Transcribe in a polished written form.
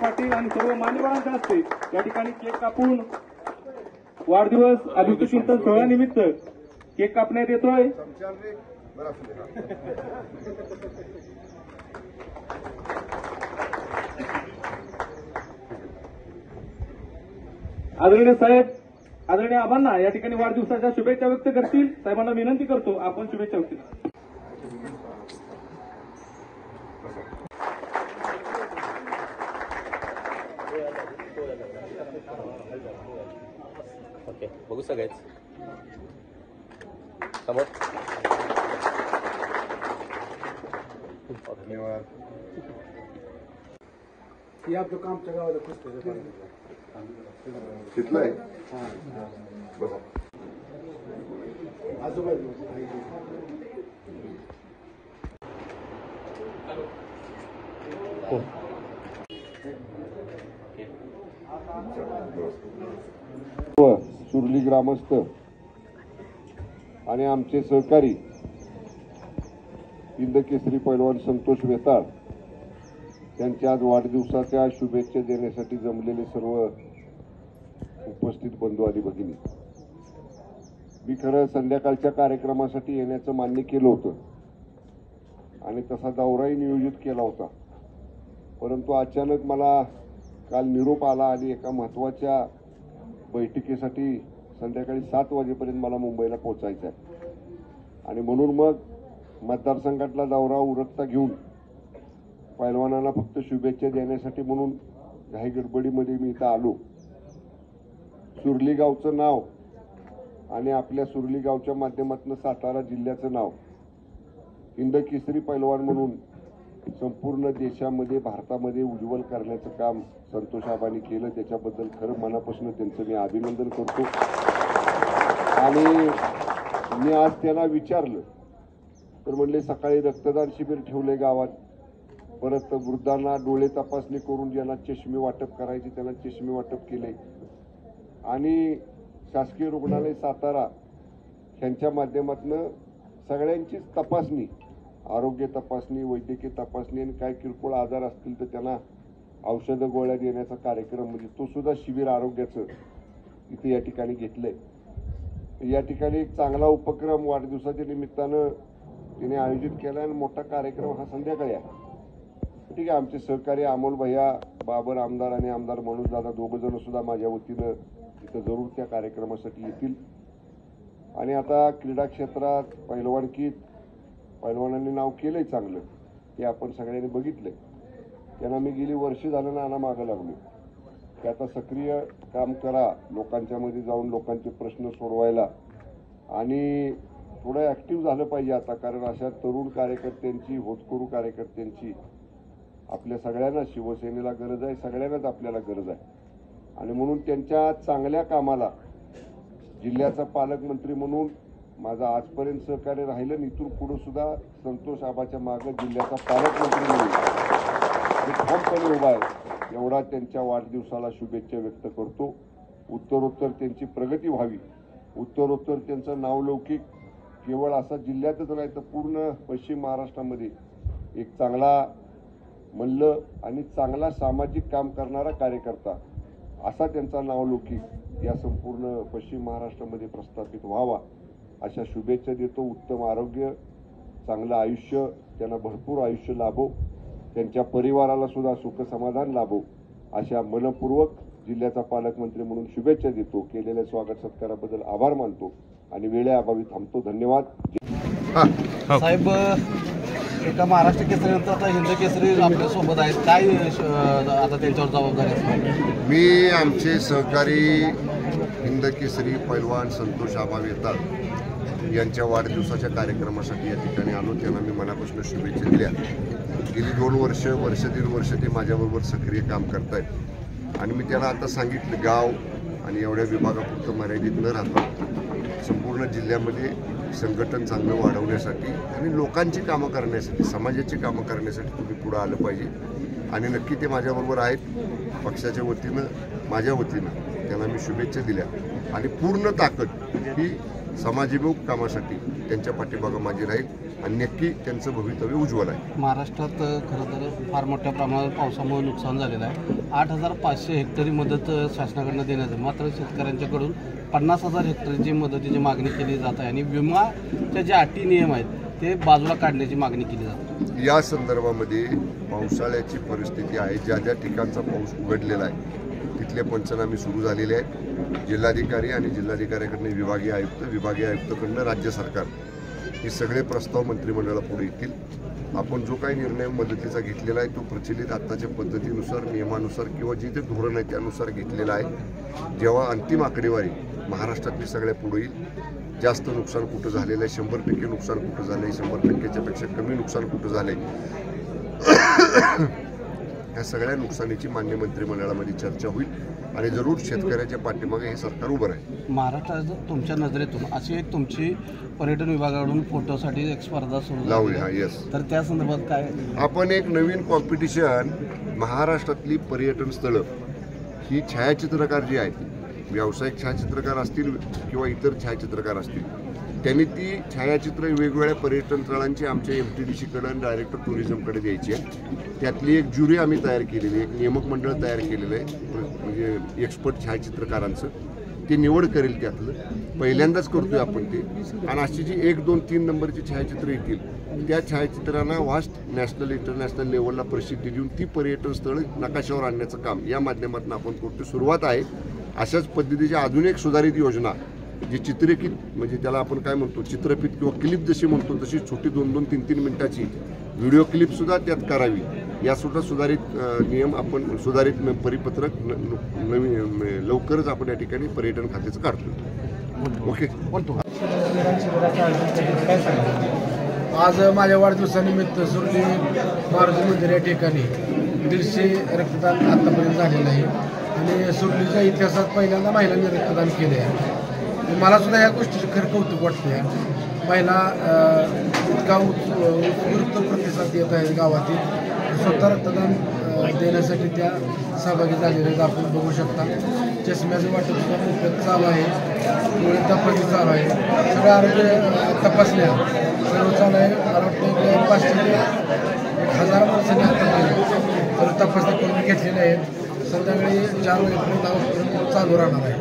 पाटील आणि सर्व मान्यवरांच्या हस्ते या ठिकाणी केक कापून वाढदिवस अभिजित कीर्तन सोहळ्यानिमित्त केक कापण्यात येतोय। आदरणीय साहेब, आदरणीय आबांना या ठिकाणी वाढदिवसाच्या शुभेच्छा व्यक्त करतील। साहेबांना विनंती करतो आपण शुभेच्छा व्यक्त करा। ओके, बघू सगळेच समोर। धन्यवाद। हे आपलं काम आमच्या गावाला पुस्तक तिथलं आहे बघा सुरली ग्रामस्थ आणि आमचे सहकारी हिंदकेसरी पैलवान संतोष वेताळ त्यांच्या आज वाढदिवसाच्या शुभेच्छा देण्यासाठी जमलेले सर्व उपस्थित बंधू आणि भगिनी, मी खरं संध्याकाळच्या कार्यक्रमासाठी येण्याचं मान्य केलं होतं आणि तसा दौराही नियोजित केला होता, परंतु अचानक मला काल निरोप आला आणि एका महत्त्वाच्या बैठकीसाठी संध्याकाळी 7 वाजेपर्यंत मला मुंबईला पोहोचायचं आहे आणि म्हणून मग मतदारसंघातला दौरा उरकता घेऊन पैलवानांना फक्त शुभेच्छा देण्यासाठी म्हणून घाई गडबडीमध्ये मी इथं आलो। सुरली गावचं नाव आणि आपल्या सुरली गावच्या माध्यमातून सातारा जिल्ह्याचं नाव हिंदकेसरी पैलवान म्हणून संपूर्ण देशामध्ये भारतामध्ये उज्ज्वल करण्याचं काम संतोष आबांनी केलं, त्याच्याबद्दल खरं मनापासून त्यांचं मी अभिनंदन करतो। आणि मी आज त्यांना विचारलं तर म्हणले सकाळी रक्तदान शिबिर ठेवले गावात, परत वृद्धांना डोळे तपासणी करून ज्यांना चष्मे वाटप करायचे त्यांना चष्मे वाटप केले आणि शासकीय रुग्णालय सातारा यांच्या माध्यमातून सगळ्यांचीच तपासणी, आरोग्य तपासणी, वैद्यकीय तपासणी आणि काय किरकोळ आजार असतील तर त्यांना औषधं गोळ्या देण्याचा कार्यक्रम म्हणजे तो सुद्धा शिबिर आरोग्याचं इथे या ठिकाणी घेतलंय। या ठिकाणी एक चांगला उपक्रम वाढदिवसाच्या निमित्तानं तिने आयोजित केला आणि मोठा कार्यक्रम हा संध्याकाळी आहे। ठीक आहे, आमचे सहकारी अमोल भैया, बाबर आमदार आणि आमदार मनोज दादा दोघं जण सुद्धा माझ्या वतीनं इथं जरूर त्या कार्यक्रमासाठी येतील। आणि आता क्रीडा क्षेत्रात पैलवानकीत पैलवानांनी नाव केलंय चांगलं, ते आपण सगळ्यांनी बघितलंय। त्यांना मी गेली वर्ष झालं नाना मागं लागलो की आता सक्रिय काम करा, लोकांच्या मध्ये जाऊन लोकांचे प्रश्न सोडवायला आणि थोडं ऍक्टिव्ह झालं पाहिजे आता, कारण अशा तरुण कार्यकर्त्यांची, होतकरू कार्यकर्त्यांची आपल्या सगळ्यांना, शिवसेनेला गरज आहे, सगळ्यांनाच आपल्याला गरज आहे। आणि म्हणून त्यांच्या चांगल्या कामाला जिल्ह्याचा पालकमंत्री म्हणून माझं आजपर्यंत सहकार्य राहिलं आणि इथून पुढे सुद्धा संतोष आबाच्या मागे जिल्ह्याचा पालकमंत्री म्हणून ठामपणे उभा आहे, एवढा त्यांच्या वाढदिवसाला शुभेच्छा व्यक्त करतो। उत्तरोत्तर त्यांची प्रगती व्हावी, उत्तरोत्तर त्यांचं नावलौकिक केवळ असा जिल्ह्यातच नाही तर पूर्ण पश्चिम महाराष्ट्रामध्ये एक चांगला मल्ल आणि चांगला सामाजिक काम करणारा कार्यकर्ता असा त्यांचा नावलौकिक या संपूर्ण पश्चिम महाराष्ट्रामध्ये प्रस्थापित व्हावा अशा शुभेच्छा देतो। उत्तम आरोग्य, चांगलं आयुष्य, त्यांना भरपूर आयुष्य लाभो, त्यांच्या परिवाराला सुद्धा सुख समाधान लाभो अशा मनपूर्वक जिल्ह्याचा पालकमंत्री म्हणून शुभेच्छा देतो। केलेल्या स्वागत सत्काराबद्दल आभार मानतो आणि वेळेअभावी थांबतो। धन्यवाद। साहेब, एका महाराष्ट्र केसरीनंतर आता हिंद केसरी आपल्या सोबत आहेत, काय आता त्यांच्यावर जबाबदारी असणार? मी आमचे सहकारी हिंदकेसरी पैलवान संतोष आबा वेताळ यांच्या वाढदिवसाच्या कार्यक्रमासाठी या ठिकाणी आलो। त्यांना मी मनापासून शुभेच्छा दिल्या। गेली 2 वर्ष, 1.5 वर्ष ते माझ्याबरोबर सक्रिय काम करतायत आणि मी त्यांना आता सांगितलं गाव आणि एवढ्या विभागापुरतं मर्यादित न राहता संपूर्ण जिल्ह्यामध्ये संघटन चांगलं वाढवण्यासाठी आणि लोकांची कामं करण्यासाठी, समाजाची कामं करण्यासाठी तुम्ही पुढं आलं पाहिजे आणि नक्की ते माझ्याबरोबर आहेत। पक्षाच्या वतीनं, माझ्या वतीनं त्यांना मी शुभेच्छा दिल्या आणि पूर्ण ताकद ही समाजाभिमुख कामासाठी त्यांच्या पाठीमागं माझी राहील। आणि नक्की त्यांचं भवितव्य उज्ज्वल आहे. महाराष्ट्रात खरं तर फार मोठ्या प्रमाणात पावसामुळे नुकसान झालेलं आहे. 8,500 हेक्टरी मदत शासनाकडनं देण्यात आहे. मात्र शेतकऱ्यांच्याकडून 50,000 हेक्टरची मदतीची मागणी केली जात आहे आणि विमाच्या जे अटी नियम आहेत ते बाजूला काढण्याची मागणी केली जाते. या संदर्भामध्ये पावसाळ्याची परिस्थिती आहे. ज्या ज्या ठिकाणचा पाऊस उघडलेला आहे तिथले पंचनामे सुरू झालेले आहेत. जिल्हाधिकारी आणि जिल्हाधिकाऱ्याकडनं विभागीय आयुक्तकडनं राज्य सरकार हे सगळे प्रस्ताव मंत्रिमंडळापुढे येतील. आपण जो काही निर्णय मदतीचा घेतलेला आहे तो प्रचलित आत्ताच्या पद्धतीनुसार नियमानुसार किंवा जे धोरण आहे त्यानुसार घेतलेला आहे. जेव्हा अंतिम आकडेवारी महाराष्ट्रातली सगळ्या पुढे येईल, जास्त नुकसान कुठं झालेलं आहे, 100% नुकसान कुठं झालं आहे, 100%च्या पेक्षा कमी नुकसान कुठं झालं आहे, ह्या सगळ्या नुकसानीची मान्य मंत्रिमंडळामध्ये चर्चा होईल आणि जरूर शेतकऱ्याच्या पाठीमागे हे सरकार उभं राहील. महाराष्ट्रात तुमच्या नजरेतून अशी एक तुमची पर्यटन विभागाकडून फोटोसाठी एक स्पर्धा सुरू लावली. हा, येस. तर त्या संदर्भात काय आपण एक नवीन कॉम्पिटिशन महाराष्ट्रातली पर्यटन स्थळं ही छायाचित्रकार जी आहेत, व्यावसायिक छायाचित्रकार असतील किंवा इतर छायाचित्रकार असतील, त्यांनी ती छायाचित्र वेगवेगळ्या पर्यटन स्थळांची आमच्या MTDC आणि डायरेक्टर टुरिझमकडे द्यायची आहे. त्यातली एक ज्युरी आम्ही तयार केलेली आहे, एक नियामक मंडळ तयार केलेलं आहे, म्हणजे एक्सपर्ट छायाचित्रकारांचं. ते निवड करेल त्यातलं. पहिल्यांदाच करतोय आपण ते. आणि अशी जी 1, 2, 3 नंबरची छायाचित्र येतील त्या छायाचित्रांना वास्ट नॅशनल इंटरनॅशनल लेवलला प्रसिद्धी देऊन ती पर्यटन स्थळं नकाशावर आणण्याचं काम या माध्यमातून आपण करतो. सुरुवात आहे. अशाच पद्धतीची अजून एक सुधारित योजना जी चित्रित म्हणजे त्याला आपण काय म्हणतो चित्रफित किंवा क्लिप जशी म्हणतो तशी छोटी 2-2, 3-3 मिनिटाची व्हिडिओ क्लिपसुद्धा त्यात करावी. यासुद्धा सुधारित नियम आपण सुधारित परिपत्रक नवीन लवकरच आपण या ठिकाणी पर्यटन खात्याचं काढतो. ओके. आज माझ्या वाढदिवसानिमित्त सुरली मारुती मंदिर या ठिकाणी 150 रक्तदान आत्तापर्यंत झालेलं आहे आणि सुरलीच्या इतिहासात पहिल्यांदा महिलांनी रक्तदान केले आहे. मला सुद्धा या गोष्टीचं खरं कौतुक वाटते. महिला इतका उत्स्फूर्त प्रतिसाद देत आहेत गावातील. स्वतः रक्तदान देण्यासाठी त्या सहभागी झालेल्या आहेत. आपण बघू शकता चष्म्याचं वाटप सुद्धा मोफत चालू आहे, डोळे तपासणी चालू आहे, सगळं आरोग्य तपासण्या सर्व चालू आहे. मला वाटतं 500 ते 1000 माणसांनी आतापर्यंत सर्व तपासण्या करून घेतलेल्या आहेत. संध्याकाळी 4 वाजेपर्यंत चालू राहणार आहे.